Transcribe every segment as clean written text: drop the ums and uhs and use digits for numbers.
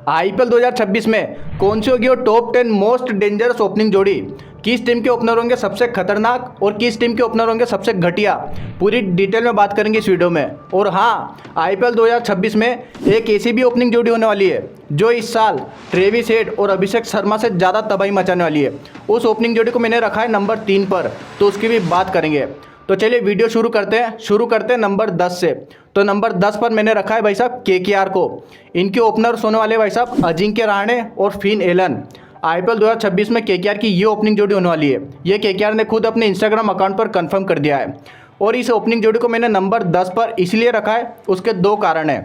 IPL 2026 में कौन सी होगी वो टॉप 10 मोस्ट डेंजरस ओपनिंग जोड़ी। किस टीम के ओपनर होंगे सबसे खतरनाक और किस टीम के ओपनर होंगे सबसे घटिया, पूरी डिटेल में बात करेंगे इस वीडियो में। और हाँ, आईपीएल 2026 में एक ऐसी भी ओपनिंग जोड़ी होने वाली है जो इस साल ट्रेविस हेड और अभिषेक शर्मा से ज़्यादा तबाही मचाने वाली है। उस ओपनिंग जोड़ी को मैंने रखा है नंबर 3 पर, तो उसकी भी बात करेंगे। तो चलिए वीडियो शुरू करते हैं नंबर 10 से। तो नंबर 10 पर मैंने रखा है भाई साहब केकेआर को। इनके ओपनर्स होने वाले भाई साहब अजिंक्य रहाणे और फिन एलन। आईपीएल 2026 में केकेआर की ये ओपनिंग जोड़ी होने वाली है। ये केकेआर ने खुद अपने इंस्टाग्राम अकाउंट पर कंफर्म कर दिया है। और इस ओपनिंग जोड़ी को मैंने नंबर 10 पर इसलिए रखा है, उसके दो कारण हैं।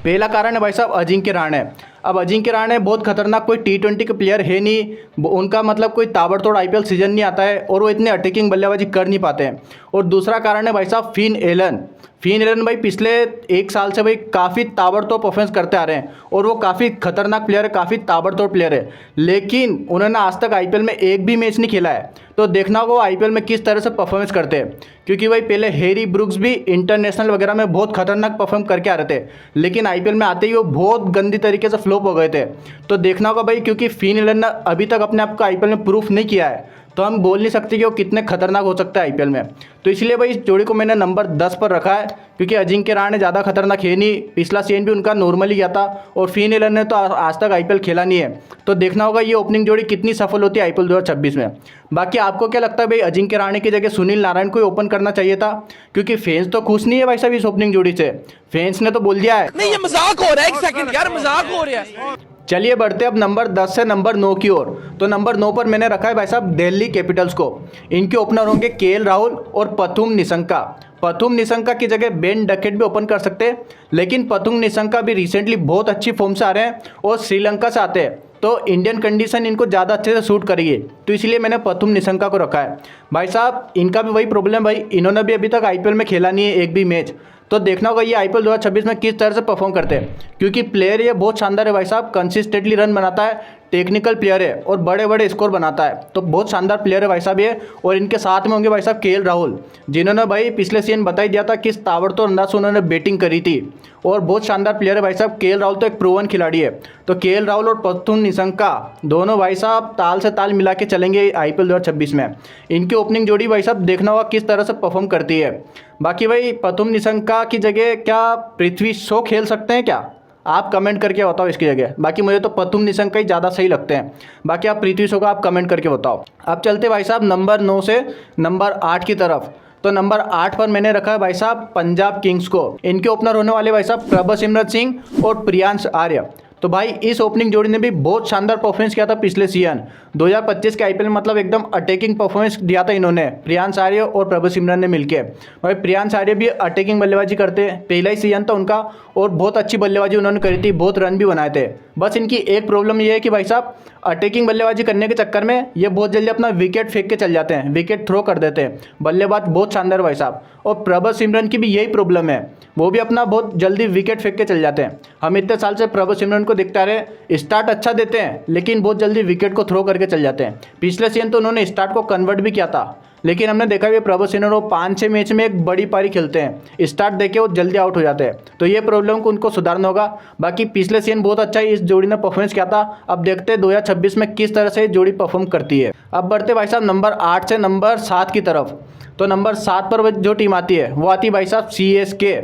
पहला कारण है भाई साहब अजिंक्य रहाणे। अब अजिंक्य रहाणे बहुत खतरनाक कोई T20 के प्लेयर है नहीं, उनका मतलब कोई ताबड़तोड़ आईपीएल सीजन नहीं आता है और वो इतने अटैकिंग बल्लेबाजी कर नहीं पाते हैं। और दूसरा कारण है भाई साहब फिन एलन भाई पिछले एक साल से भाई काफ़ी ताबड़तोड़ परफॉर्मेंस करते आ रहे हैं और वो काफ़ी खतरनाक प्लेयर है, काफ़ी ताबड़तोड़ प्लेयर है। लेकिन उन्होंने आज तक आईपीएल में एक भी मैच नहीं खेला है। तो देखना होगा वो आईपीएल में किस तरह से परफॉर्मेंस करते हैं, क्योंकि भाई पहले हैरी ब्रुक्स भी इंटरनेशनल वगैरह में बहुत खतरनाक परफॉर्म करके आ रहे थे, लेकिन आईपीएल में आते ही वो बहुत गंदी तरीके से फ्लॉप हो गए थे। तो देखना होगा भाई, क्योंकि फिन एलन ने अभी तक अपने आप को आईपीएल में प्रूफ नहीं किया है, तो हम बोल नहीं सकते कि वो कितने खतरनाक हो सकता है आईपीएल में। तो इसलिए भाई इस जोड़ी को मैंने नंबर 10 पर रखा है, क्योंकि अजिंक्य रहाणे ज़्यादा खतरनाक है नहीं, पिछला सीजन भी उनका नॉर्मली गया था और फिन एलन ने तो आज तक आईपीएल खेला नहीं है। तो देखना होगा ये ओपनिंग जोड़ी कितनी सफल होती है आईपीएल 2026 में। बाकी आपको क्या लगता है भाई, अजिंक्य रहाणे की जगह सुनील नारायण को ओपन करना चाहिए था? क्योंकि फैंस तो खुश नहीं है भाई साहब इस ओपनिंग जोड़ी से। फैंस ने तो बोल दिया है नहीं, ये मजाक हो रहा है। एक सेकंड यार, मजाक हो रहा है। चलिए बढ़ते अब नंबर 10 से नंबर 9 की ओर। तो नंबर 9 पर मैंने रखा है भाई साहब दिल्ली कैपिटल्स को। इनके ओपनर होंगे केएल राहुल और पथुम निशंका। पथुम निशंका की जगह बेन डकेट भी ओपन कर सकते हैं, लेकिन पथुम निशंका भी रिसेंटली बहुत अच्छी फॉर्म से आ रहे हैं और श्रीलंका से आते हैं, तो इंडियन कंडीशन इनको ज़्यादा अच्छे से सूट करेगी। तो इसलिए मैंने पथुम निशंका को रखा है। भाई साहब इनका भी वही प्रॉब्लम भाई, इन्होंने भी अभी तक आईपीएल में खेला नहीं है एक भी मैच। तो देखना होगा ये आईपीएल 2026 में किस तरह से परफॉर्म करते हैं, क्योंकि प्लेयर ये बहुत शानदार है भाई साहब, कंसिस्टेंटली रन बनाता है, टेक्निकल प्लेयर है और बड़े बड़े स्कोर बनाता है। तो बहुत शानदार प्लेयर है भाई साहब ये। और इनके साथ में होंगे भाई साहब केएल राहुल, जिन्होंने भाई पिछले सीजन बता ही दिया था किस ताबड़तोड़ अंदाज से उन्होंने बैटिंग करी थी, और बहुत शानदार प्लेयर है भाई साहब। केएल राहुल तो एक प्रूवन खिलाड़ी है। तो केएल राहुल और पथुम निशंका दोनों भाई साहब ताल से ताल मिला के चलेंगे आईपीएल 2026 में। इनकी ओपनिंग जोड़ी भाई साहब देखना होगा किस तरह से परफॉर्म करती है। बाकी भाई पथुम निशंका की जगह क्या पृथ्वी शॉ खेल सकते हैं क्या? आप कमेंट करके बताओ इसकी जगह। बाकी मुझे तो पथुम निशंका ही ज़्यादा सही लगते हैं। बाकी आप पृथ्वी शॉ का आप कमेंट करके बताओ। अब चलते भाई साहब नंबर 9 से नंबर 8 की तरफ। तो नंबर 8 पर मैंने रखा है भाई साहब पंजाब किंग्स को। इनके ओपनर होने वाले भाई साहब प्रभसिमरन सिंह और प्रियांश आर्य। तो भाई इस ओपनिंग जोड़ी ने भी बहुत शानदार परफॉर्मेंस किया था पिछले सीजन 2025 के आईपीएल में, मतलब एकदम अटैकिंग परफॉर्मेंस दिया था इन्होंने, प्रियांश आर्य और प्रभसिमरन ने मिलकर। भाई प्रियांश आर्य भी अटैकिंग बल्लेबाजी करते हैं, पहला ही सीजन था उनका और बहुत अच्छी बल्लेबाजी उन्होंने करी थी, बहुत रन भी बनाए थे। बस इनकी एक प्रॉब्लम ये है कि भाई साहब अटैकिंग बल्लेबाजी करने के चक्कर में ये बहुत जल्दी अपना विकेट फेंक के चल जाते हैं, विकेट थ्रो कर देते हैं। बल्लेबाज बहुत शानदार भाई साहब। और प्रभसिमरन की भी यही प्रॉब्लम है, वो भी अपना बहुत जल्दी विकेट फेंक के चल जाते हैं। हम इतने साल से प्रभसिमरन को देखते आ रहे, स्टार्ट अच्छा देते हैं लेकिन बहुत जल्दी विकेट को थ्रो करके चल जाते हैं। पिछले सीजन तो उन्होंने स्टार्ट को कन्वर्ट भी किया था, लेकिन हमने देखा भी प्रभसिमरन वो 5-6 मैच में एक बड़ी पारी खेलते हैं, स्टार्ट देके वो जल्दी आउट हो जाते हैं। तो ये प्रॉब्लम को उनको सुधारना होगा। बाकी पिछले सीजन बहुत अच्छा इस जोड़ी ने परफॉर्मेंस किया था। अब देखते हैं 2026 में किस तरह से जोड़ी परफॉर्म करती है। अब बढ़ते भाई साहब नंबर 8 से नंबर 7 की तरफ। तो नंबर 7 पर जो टीम आती है वो आती है भाई साहब CSK।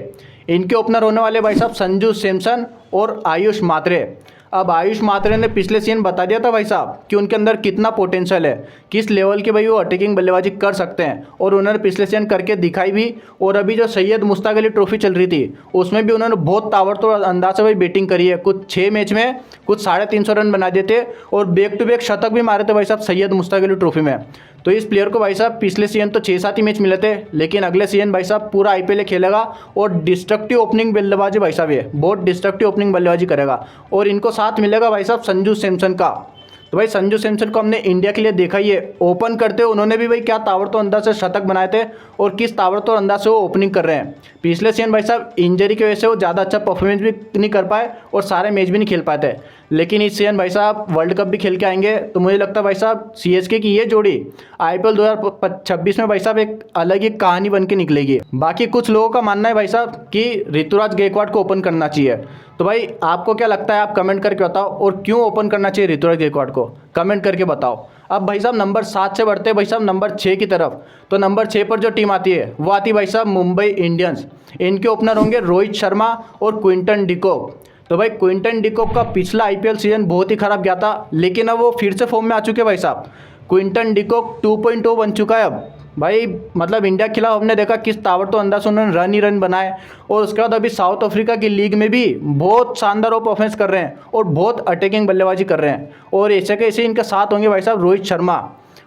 इनके ओपनर होने वाले भाई साहब संजू सैमसन और आयुष मात्रे। अब आयुष मात्रे ने पिछले सीजन बता दिया था भाई साहब कि उनके अंदर कितना पोटेंशियल है, किस लेवल के भाई वो अटैकिंग बल्लेबाजी कर सकते हैं, और उन्होंने पिछले सीजन करके दिखाई भी। और अभी जो सैयद मुश्ताक अली ट्रॉफी चल रही थी उसमें भी उन्होंने बहुत ताबड़तोड़ अंदाज से भाई बैटिंग करी है। कुछ 6 मैच में कुछ 350 रन बना देते और बैक टू बैक शतक भी मारे थे भाई साहब सैयद मुश्ताक अली ट्रॉफी में। तो इस प्लेयर को भाई साहब पिछले सीजन तो 6-7 ही मैच मिले थे, लेकिन अगले सीजन भाई साहब पूरा आईपीएल खेलेगा और डिस्ट्रक्टिव ओपनिंग बल्लेबाजी भाई साहब ये बहुत डिस्ट्रक्टिव ओपनिंग बल्लेबाजी करेगा। और इनको साथ मिलेगा भाई साहब संजू सैमसन का। तो भाई संजू सैमसन को हमने इंडिया के लिए देखा ही है, ओपन करते हुए उन्होंने भी भाई क्या ताबड़तोड़ अंदाज से शतक बनाए थे और किस ताबड़तोड़ अंदाज से वो ओपनिंग कर रहे हैं। पिछले सीजन भाई साहब इंजरी की वजह से वो ज़्यादा अच्छा परफॉर्मेंस भी नहीं कर पाए और सारे मैच भी नहीं खेल पाए थे, लेकिन इस सीजन भाई साहब वर्ल्ड कप भी खेल के आएंगे। तो मुझे लगता है भाई साहब सीएसके की ये जोड़ी आईपीएल 2026 में भाई साहब एक अलग ही कहानी बन के निकलेगी। बाकी कुछ लोगों का मानना है भाई साहब कि ऋतुराज गायकवाड़ को ओपन करना चाहिए। तो भाई आपको क्या लगता है, आप कमेंट करके बताओ, और क्यों ओपन करना चाहिए ऋतुराज गायकवाड़ को, कमेंट करके बताओ। अब भाई साहब नंबर 7 से बढ़ते हैं भाई साहब नंबर 6 की तरफ। तो नंबर 6 पर जो टीम आती है वो आती है भाई साहब मुंबई इंडियंस। इनके ओपनर होंगे रोहित शर्मा और क्विंटन डिकॉक। तो भाई क्विंटन डिकॉक का पिछला आईपीएल सीजन बहुत ही खराब गया था, लेकिन अब वो फिर से फॉर्म में आ चुके हैं भाई साहब। क्विंटन डिकॉक 2.0 बन चुका है अब भाई। मतलब इंडिया के खिलाफ हमने देखा किस ताबड़तोड़ अंदाज से उन्होंने रन ही रन बनाए, और उसके बाद अभी साउथ अफ्रीका की लीग में भी बहुत शानदार परफॉर्मेंस कर रहे हैं और बहुत अटैकिंग बल्लेबाजी कर रहे हैं। और ऐसे के ऐसे इनके साथ होंगे भाई साहब रोहित शर्मा।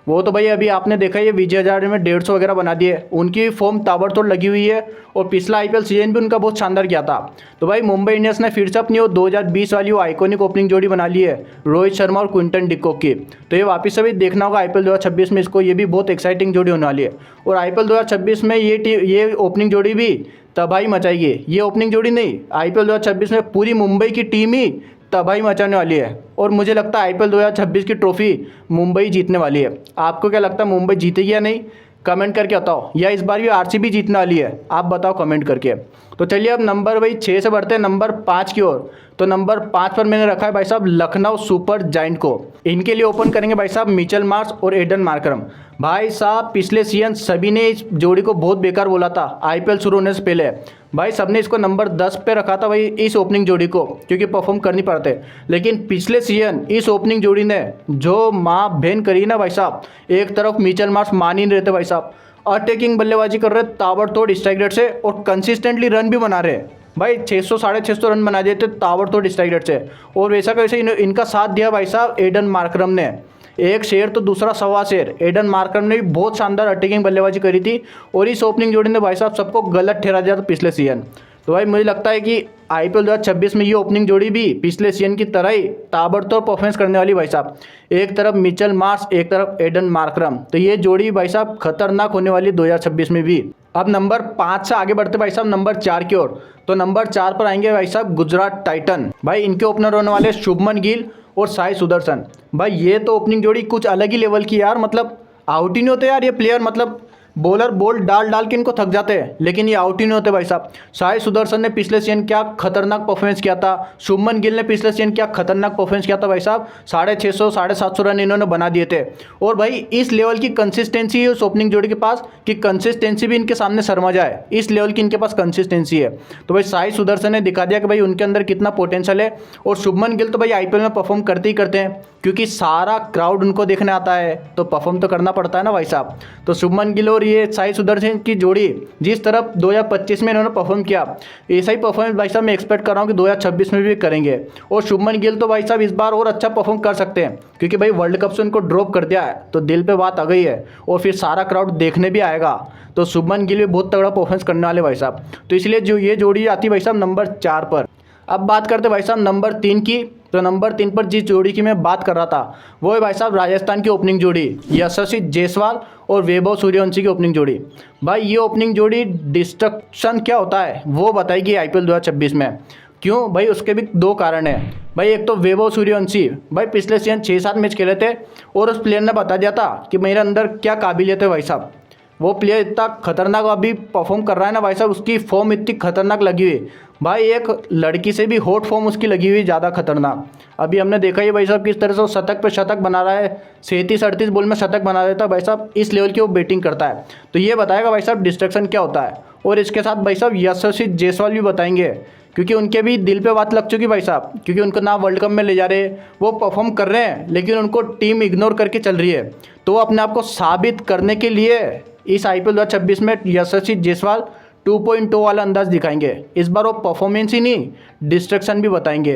वो तो भाई अभी आपने देखा ये विजय हजारे में 150 वगैरह बना दिए, उनकी फॉर्म ताबड़तोड़ लगी हुई है, और पिछला आईपीएल सीजन भी उनका बहुत शानदार गया था। तो भाई मुंबई इंडियंस ने फिर से अपनी वो 2020 वाली वो आइकॉनिक ओपनिंग जोड़ी बना ली है रोहित शर्मा और क्विंटन डिकॉक की। तो ये वापस से भी देखना होगा आईपीएल 2026 में इसको, ये भी बहुत एक्साइटिंग जोड़ी होने वाली है। और आईपीएल 2026 में ये ओपनिंग जोड़ी भी तबाही मचाएगी। ये ओपनिंग जोड़ी नहीं, आईपीएल 2026 में पूरी मुंबई की टीम ही तबाही मचाने वाली है। और मुझे लगता है आईपीएल 2026 की ट्रॉफी मुंबई जीतने वाली है। आपको क्या लगता है, मुंबई जीतेगी या नहीं, कमेंट करके बताओ। या इस बार भी आरसीबी जीतने वाली है, आप बताओ कमेंट करके। तो चलिए अब नंबर भाई 6 से बढ़ते हैं नंबर 5 की ओर। तो नंबर 5 पर मैंने रखा है भाई साहब लखनऊ सुपर जायंट को। इनके लिए ओपन करेंगे भाई साहब मिचेल मार्श और एडन मार्करम। भाई साहब पिछले सीजन सभी ने इस जोड़ी को बहुत बेकार बोला था आईपीएल शुरू होने से पहले। भाई सबने इसको नंबर 10 पे रखा था भाई इस ओपनिंग जोड़ी को, क्योंकि परफॉर्म कर नहीं पाते। लेकिन पिछले सीजन इस ओपनिंग जोड़ी ने जो माँ बहन करी ना भाई साहब, एक तरफ मिचेल मार्श मान ही नहीं रहते भाई साहब, अटैकिंग बल्लेबाजी कर रहे, ताबड़तोड़ स्ट्राइक रेट से, और कंसिस्टेंटली रन भी बना रहे भाई। 600 650 रन बना देते ताबड़तोड़ स्ट्राइक रेट से। और वैसा कैसे इनका साथ दिया भाई साहब एडन मार्करम ने, एक शेर तो दूसरा सवा शेर। एडन मार्करम ने भी बहुत शानदार अटैकिंग बल्लेबाजी करी थी, और इस ओपनिंग जोड़ी ने भाई साहब सबको गलत ठहरा दिया था पिछले सीजन। तो भाई मुझे लगता है कि आईपीएल 2026 में ये ओपनिंग जोड़ी भी पिछले सीजन की तरह ही ताबड़तोड़ परफॉर्मेंस करने वाली भाई साहब। एक तरफ मिचेल मार्श, एक तरफ एडन मार्करम। तो ये जोड़ी भाई साहब खतरनाक होने वाली 2026 में भी। अब नंबर 5 से आगे बढ़ते भाई साहब नंबर 4 की ओर। तो नंबर 4 पर आएंगे भाई साहब गुजरात टाइटन। भाई इनके ओपनर होने वाले शुभमन गिल और साई सुदर्शन। भाई ये तो ओपनिंग जोड़ी कुछ अलग ही लेवल की यार, मतलब आउट ही नहीं होते यार ये प्लेयर। मतलब बॉलर बॉल डाल डाल के इनको थक जाते हैं, लेकिन ये आउट ही नहीं होते भाई साहब। साई सुदर्शन ने पिछले सीजन क्या खतरनाक परफॉर्मेंस किया था, शुभमन गिल ने पिछले सीजन क्या खतरनाक परफॉर्मेंस किया था भाई साहब। 650 750 रन इन्होंने बना दिए थे। और भाई इस लेवल की कंसिस्टेंसी है उस ओपनिंग जोड़ी के पास कि कंसिस्टेंसी भी इनके सामने शर्मा जाए, इस लेवल की इनके पास कंसिस्टेंसी है। तो भाई साई सुदर्शन ने दिखा दिया कि भाई उनके अंदर कितना पोटेंशियल है। और शुभमन गिल तो भाई आईपीएल में परफॉर्म करते ही करते हैं, क्योंकि सारा क्राउड उनको देखने आता है, तो परफॉर्म तो करना पड़ता है ना भाई साहब। तो शुभमन गिल और ये साई सुदर्शन की जोड़ी जिस तरफ 2025 में इन्होंने परफॉर्म किया, ऐसा ही परफॉर्मेंस भाई साहब मैं एक्सपेक्ट कर रहा हूँ कि 2026 में भी करेंगे। और शुभमन गिल तो भाई साहब इस बार और अच्छा परफॉर्म कर सकते हैं, क्योंकि भाई वर्ल्ड कप से उनको ड्रॉप कर दिया है, तो दिल पे बात आ गई है, और फिर सारा क्राउड देखने भी आएगा। तो शुभमन गिल भी बहुत तगड़ा परफॉर्मेंस करने वाले भाई साहब। तो इसलिए जो ये जोड़ी आती है भाई साहब नंबर 4 पर। अब बात करते भाई साहब नंबर 3 की। तो नंबर 3 पर जिस जोड़ी की मैं बात कर रहा था वो है भाई साहब राजस्थान की ओपनिंग जोड़ी यशस्वी जायसवाल और वैभव सूर्यवंशी की ओपनिंग जोड़ी। भाई ये ओपनिंग जोड़ी डिस्ट्रक्शन क्या होता है वो बताएगी आईपीएल 2026 में। क्यों भाई, उसके भी 2 कारण हैं भाई। एक तो वैभव सूर्यवंशी, भाई पिछले सीजन 6-7 मैच खेले थे, और उस प्लेयर ने बता दिया था कि मेरे अंदर क्या काबिलियत है भाई साहब। वो प्लेयर इतना खतरनाक अभी परफॉर्म कर रहा है ना भाई साहब, उसकी फॉर्म इतनी खतरनाक लगी हुई भाई, एक लड़की से भी हॉट फॉर्म उसकी लगी हुई ज़्यादा खतरनाक। अभी हमने देखा ही भाई साहब किस तरह से वो शतक पे शतक बना रहा है, 37-38 बॉल में शतक बना देता है भाई साहब, इस लेवल की वो बैटिंग करता है। तो ये बताएगा भाई साहब डिस्ट्रक्शन क्या होता है। और इसके साथ भाई साहब यशस्वी जायसवाल भी बताएंगे, क्योंकि उनके भी दिल पे बात लग चुकी भाई साहब, क्योंकि उनको ना वर्ल्ड कप में ले जा रहे, वो परफॉर्म कर रहे हैं, लेकिन उनको टीम इग्नोर करके चल रही है। तो वो अपने आप को साबित करने के लिए इस आईपीएल 2026 में यशस्वी जायसवाल 2.0 वाला अंदाज दिखाएंगे। इस बार वो परफॉर्मेंस ही नहीं डिस्ट्रक्शन भी बताएंगे।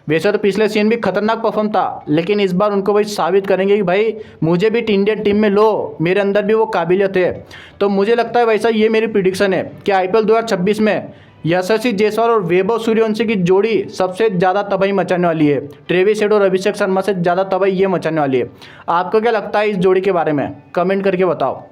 वैसे तो पिछले सीजन भी खतरनाक परफॉर्म था, लेकिन इस बार उनको भाई साबित करेंगे कि भाई मुझे भी इंडियन टीम में लो, मेरे अंदर भी वो काबिलियत है। तो मुझे लगता है वैसा ये मेरी प्रिडिक्शन है कि आईपीएल 2026 में यशस्वी जायसवाल और वैभव सूर्यवंशी की जोड़ी सबसे ज़्यादा तबाही मचाने वाली है। ट्रेविस हेड और अभिषेक शर्मा से ज़्यादा तबाही ये मचाने वाली है। आपको क्या लगता है इस जोड़ी के बारे में, कमेंट करके बताओ।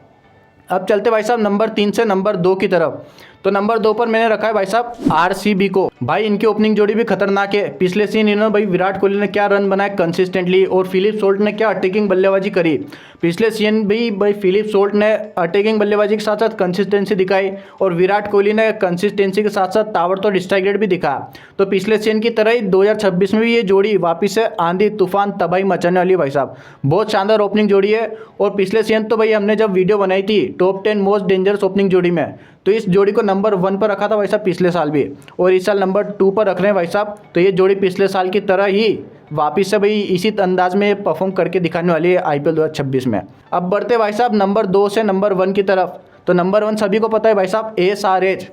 अब चलते भाई साहब नंबर 3 से नंबर 2 की तरफ। तो नंबर 2 पर मैंने रखा है भाई साहब आरसीबी को। भाई इनकी ओपनिंग जोड़ी भी खतरनाक है। पिछले सीन इन्होंने भाई विराट कोहली ने क्या रन बनाए कंसिस्टेंटली और फिलिप सोल्ट ने क्या अटैकिंग बल्लेबाजी करी। पिछले सीन भी भाई फिलिप सोल्ट ने अटैकिंग बल्लेबाजी के साथ साथ कंसिस्टेंसी दिखाई और विराट कोहली ने कंसिस्टेंसी के साथ साथ ताबड़तोड़ स्ट्राइक रेट भी दिखाया। तो पिछले सीन की तरह ही 2026 में भी ये जोड़ी वापिस से आंधी तूफान तबाही मचाने वाली है भाई साहब। बहुत शानदार ओपनिंग जोड़ी है। और पिछले सीन तो भाई हमने जब वीडियो बनाई थी टॉप 10 मोस्ट डेंजरस ओपनिंग जोड़ी में, तो इस जोड़ी को नंबर 1 पर रखा था भाई साहब पिछले साल भी, और इस साल नंबर 2 पर रख रहे हैं भाई साहब। तो ये जोड़ी पिछले साल की तरह ही वापिस से भाई इसी अंदाज में परफॉर्म करके दिखाने वाली है IPL 2026 में। अब बढ़ते भाई साहब नंबर 2 से नंबर 1 की तरफ। तो नंबर 1 सभी को पता है भाई साहब SRH।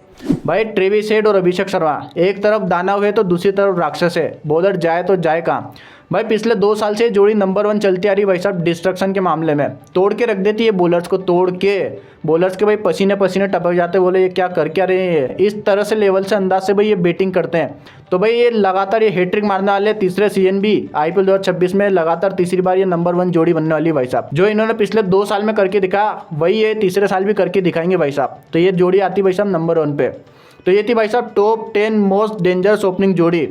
भाई ट्रेविस हेड और अभिषेक शर्मा, एक तरफ दानव है तो दूसरी तरफ राक्षस है, बॉलर जाए तो जाए कहाँ। भाई पिछले 2 साल से जोड़ी नंबर 1 चलती आ रही भाई साहब डिस्ट्रक्शन के मामले में। तोड़ के रख देती है बॉलर्स को, तोड़ के बॉलर्स के भाई पसीने पसीने टपक जाते, बोले ये क्या कर क्या रहे हैं। इस तरह से लेवल से अंदाज से भाई ये बैटिंग करते हैं। तो भाई ये लगातार ये हैट्रिक मारने वाले तीसरे सीजन भी IPL 2026 में लगातार तीसरी बार ये नंबर 1 जोड़ी बनने वाली है भाई साहब। जो इन्होंने पिछले 2 साल में करके दिखाया वही ये तीसरे साल भी करके दिखाएंगे भाई साहब। तो ये जोड़ी आती भाई साहब नंबर 1 पे। तो ये थी भाई साहब टॉप 10 मोस्ट डेंजरस ओपनिंग जोड़ी,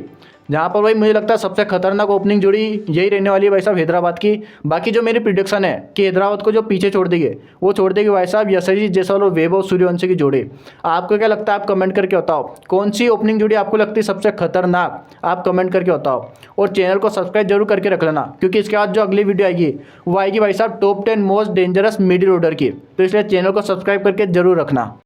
जहाँ पर भाई मुझे लगता है सबसे खतरनाक ओपनिंग जोड़ी यही रहने वाली है भाई साहब हैदराबाद की। बाकी जो मेरी प्रिडिक्शन है कि हैदराबाद को जो पीछे छोड़ देगी वो छोड़ देगी भाई साहब यशस्वी जायसवाल और वैभव सूर्यवंशी की जोड़ी। आपको क्या लगता है आप कमेंट करके बताओ, कौन सी ओपनिंग जोड़ी आपको लगती है सबसे खतरनाक, आप कमेंट करके बताओ। और चैनल को सब्सक्राइब जरूर करके रख लेना, क्योंकि इसके बाद जो अगली वीडियो आएगी वो आएगी भाई साहब top 10 most dangerous middle order की। तो इसलिए चैनल को सब्सक्राइब करके जरूर रखना।